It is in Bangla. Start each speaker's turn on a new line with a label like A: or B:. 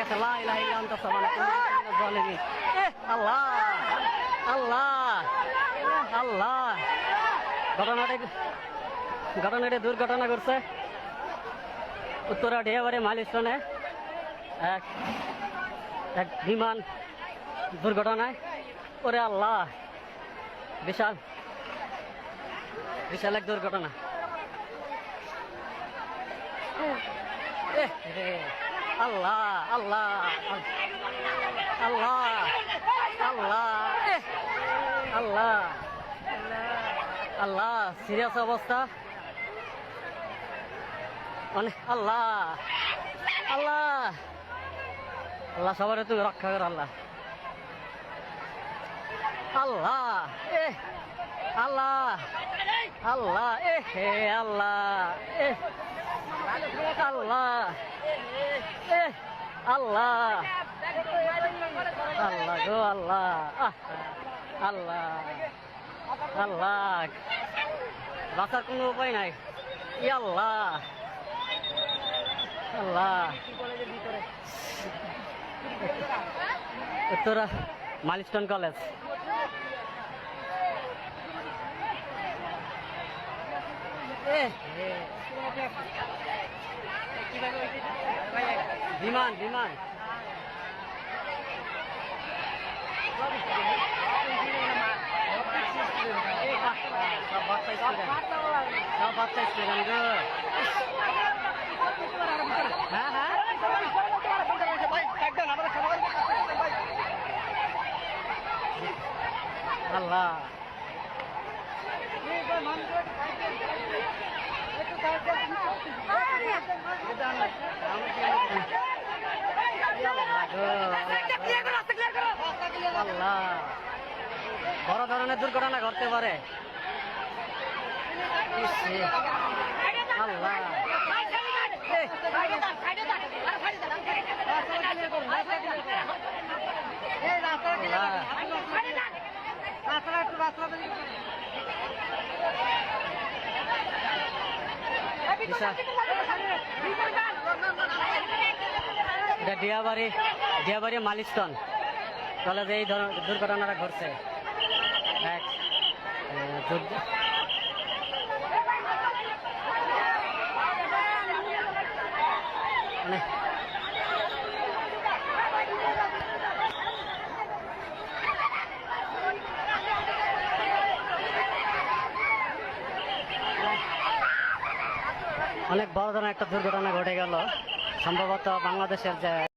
A: আছে লা ইলাহা ইল্লা আনতা সুবহানাকা ইন্নী কুনতু মিনাজ জালিমিন। আল্লাহ আল্লাহ আল্লাহ, ঘটনাটি দুর্ঘটনা ঘটছে উত্তরা ডিয়াবাড়ি মাইলস্টোনে এক বিমান দুর্ঘটনায়। ওরে আল্লাহ, বিশাল বিশাল এক দুর্ঘটনা। আল্লাহ আল্লাহ আল্লাহ আল্লাহ আল্লাহ আল্লাহ, সিরিয়াস অবস্থা মানে। আল্লাহ আল্লাহ আল্লাহ, সবার তুমি রক্ষা করো আল্লাহ। আল্লাহ আল্লাহ আল্লাহ হে আল্লাহ আল্লাহ আল্লাহ আল্লাহ গো আল্লাহ আল্লাহ আল্লাহ, বাঁচার কোনো উপায় নাই। আল্লাহ আল্লাহ, উত্তরা মাইলস্টোন কলেজ। বিমান বিমান সব বাচ্চা স্টুডেন্ট গো। হ্যাঁ হ্যাঁ, আল্লাহ আল্লাহ, বড় ধরনের দুর্ঘটনা ঘটতে পারে। আল্লাহ ডিয়াবাড়ি মাইলস্টোন কলেজে এই ধরনের দুর্ঘটনাটা ঘটছে। মানে অনেক বড় ধরনের একটা দুর্ঘটনা ঘটে গেল, সম্ভবত বাংলাদেশের যে